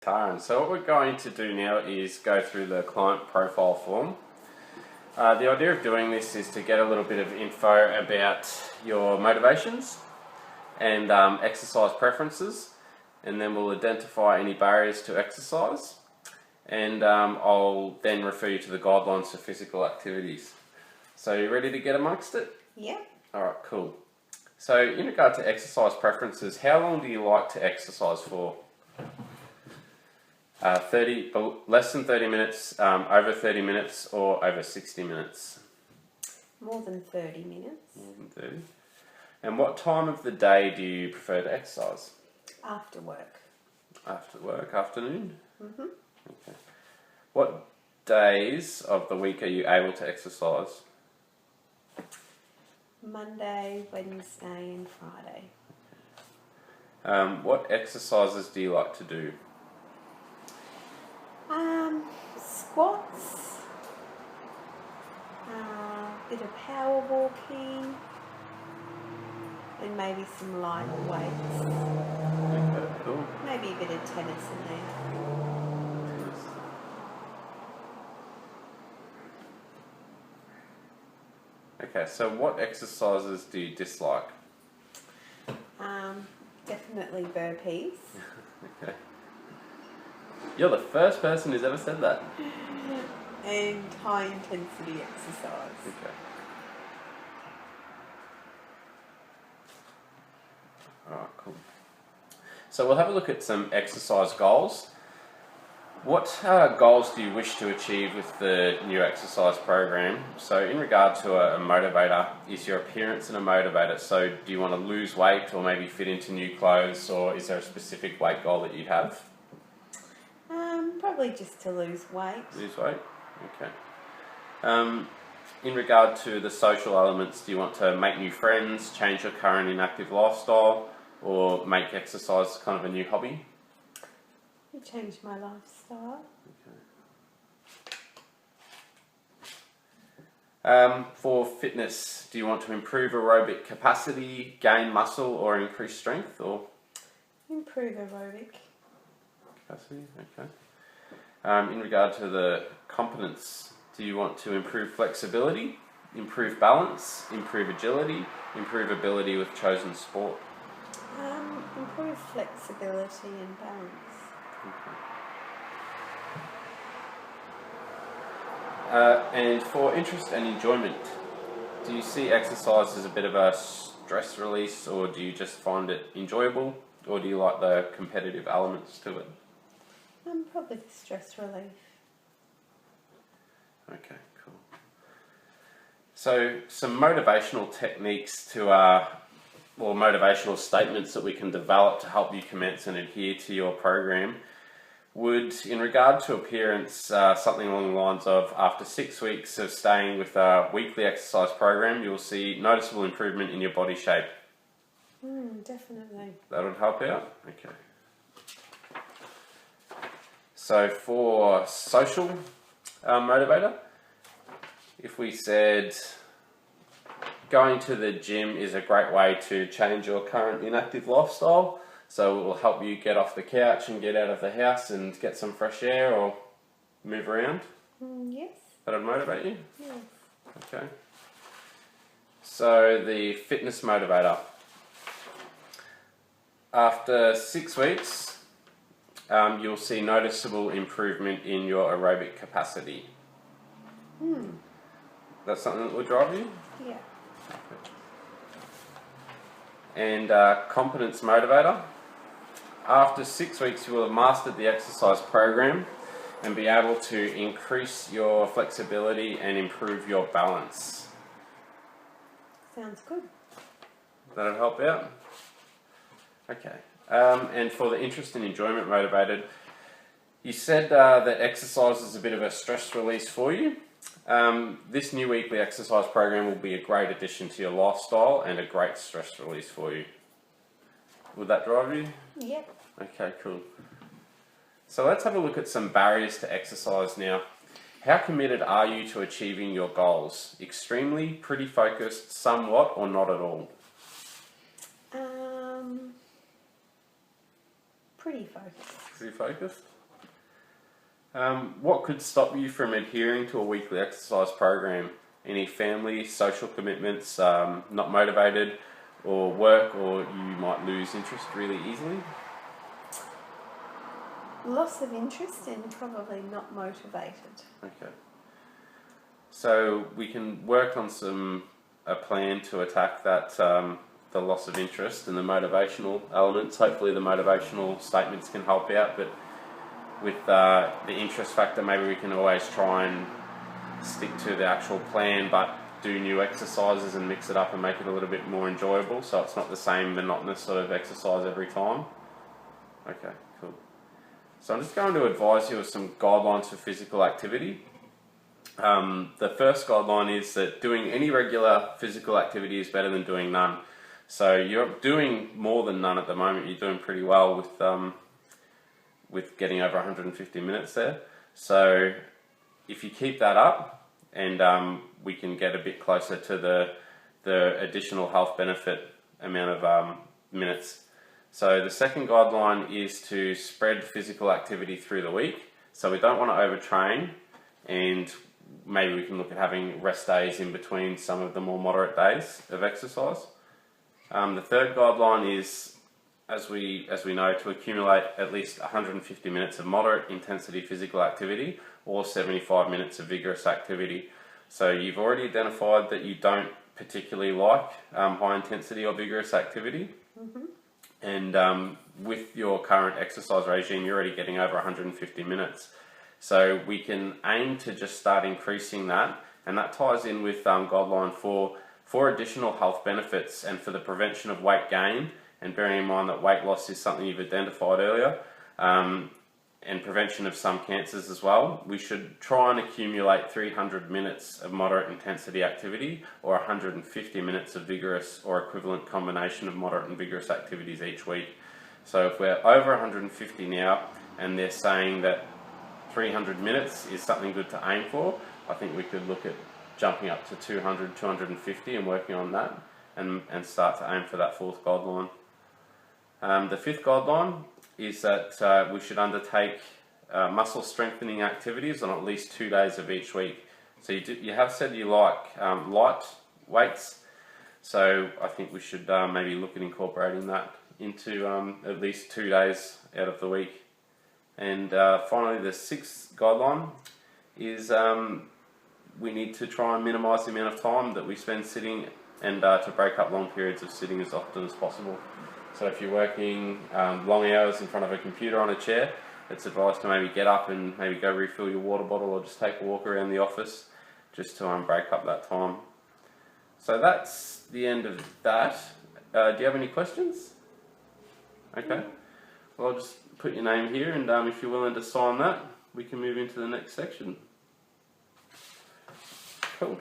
Taran. So what we're going to do now is go through the client profile form. The idea of doing this is to get a little bit of info about your motivations and exercise preferences, and then we'll identify any barriers to exercise, and I'll then refer you to the guidelines for physical activities. So you ready to get amongst it? Yeah. Alright, cool. So in regard to exercise preferences, how long do you like to exercise for? Less than 30 minutes, over 30 minutes, or over 60 minutes? More than 30 minutes. More than 30. And what time of the day do you prefer to exercise? After work. After work, afternoon? Mm-hmm. Okay. What days of the week are you able to exercise? Monday, Wednesday and Friday. What exercises do you like to do? Squats, bit of power walking, and maybe some light weights. Okay, cool. Maybe a bit of tennis in there. Okay, so what exercises do you dislike? Definitely burpees. Okay. You're the first person who's ever said that. And high intensity exercise. Okay. Alright, cool. So we'll have a look at some exercise goals. What goals do you wish to achieve with the new exercise program? So in regard to a motivator, is your appearance a motivator? So do you want to lose weight or maybe fit into new clothes, or is there a specific weight goal that you have? Probably just to lose weight. Lose weight? Okay. In regard to the social elements, do you want to make new friends, change your current inactive lifestyle, or make exercise kind of a new hobby? You changed my lifestyle. Okay. For fitness, do you want to improve aerobic capacity, gain muscle, or increase strength? Or Improve aerobic capacity? Okay. In regard to the competence, do you want to improve flexibility, improve balance, improve agility, improve ability with chosen sport? Improve flexibility and balance. Okay. And for interest and enjoyment, do you see exercise as a bit of a stress release, or do you just find it enjoyable, or do you like the competitive elements to it? Probably the stress relief. Okay, cool. So some motivational techniques to, or motivational statements that we can develop to help you commence and adhere to your program would, in regard to appearance, something along the lines of, after 6 weeks of staying with a weekly exercise program, you'll see noticeable improvement in your body shape. Definitely. That would help out? Okay. So for social motivator, if we said going to the gym is a great way to change your current inactive lifestyle, so it will help you get off the couch and get out of the house and get some fresh air or move around. Yes. That would motivate you? Yes. Okay. So the fitness motivator. After 6 weeks, you'll see noticeable improvement in your aerobic capacity. That's something that will drive you? Yeah. And competence motivator. After 6 weeks, you will have mastered the exercise program and be able to increase your flexibility and improve your balance. Sounds good. That'll help out? Okay. And for the interest and enjoyment motivated, you said that exercise is a bit of a stress release for you. This new weekly exercise program will be a great addition to your lifestyle and a great stress release for you. Would that drive you? Yep. Okay, cool. So let's have a look at some barriers to exercise now. How committed are you to achieving your goals? Extremely, pretty focused, somewhat, or not at all? Pretty focused. Pretty focused? What could stop you from adhering to a weekly exercise program? Any family, social commitments, not motivated, or work, or you might lose interest really easily? Loss of interest and probably not motivated. Okay. So we can work on a plan to attack that the loss of interest and the motivational elements. Hopefully the motivational statements can help out, but with the interest factor, maybe we can always try and stick to the actual plan, but do new exercises and mix it up and make it a little bit more enjoyable, so it's not the same monotonous sort of exercise every time. Okay, cool. So I'm just going to advise you of some guidelines for physical activity. The first guideline is that doing any regular physical activity is better than doing none. So you're doing more than none at the moment. You're doing pretty well with getting over 150 minutes there. So if you keep that up, and we can get a bit closer to the additional health benefit amount of minutes. So the second guideline is to spread physical activity through the week. So we don't want to overtrain, and maybe we can look at having rest days in between some of the more moderate days of exercise. The third guideline is, as we know, to accumulate at least 150 minutes of moderate intensity physical activity or 75 minutes of vigorous activity. So you've already identified that you don't particularly like high intensity or vigorous activity. Mm-hmm. And with your current exercise regime, you're already getting over 150 minutes. So we can aim to just start increasing that, and that ties in with guideline 4 for additional health benefits and for the prevention of weight gain, and bearing in mind that weight loss is something you've identified earlier, and prevention of some cancers as well. We should try and accumulate 300 minutes of moderate intensity activity or 150 minutes of vigorous or equivalent combination of moderate and vigorous activities each week. So if we're over 150 now and they're saying that 300 minutes is something good to aim for, I think we could look at jumping up to 200, 250 and working on that and start to aim for that fourth guideline. The fifth guideline is that we should undertake muscle strengthening activities on at least 2 days of each week. So you have said you like light weights, so I think we should maybe look at incorporating that into at least 2 days out of the week. And finally, the sixth guideline is we need to try and minimise the amount of time that we spend sitting, and to break up long periods of sitting as often as possible. So if you're working long hours in front of a computer on a chair, it's advised to maybe get up and maybe go refill your water bottle or just take a walk around the office just to break up that time. So that's the end of that. Do you have any questions? Okay. Well, I'll just put your name here, and if you're willing to sign that, we can move into the next section. Cool.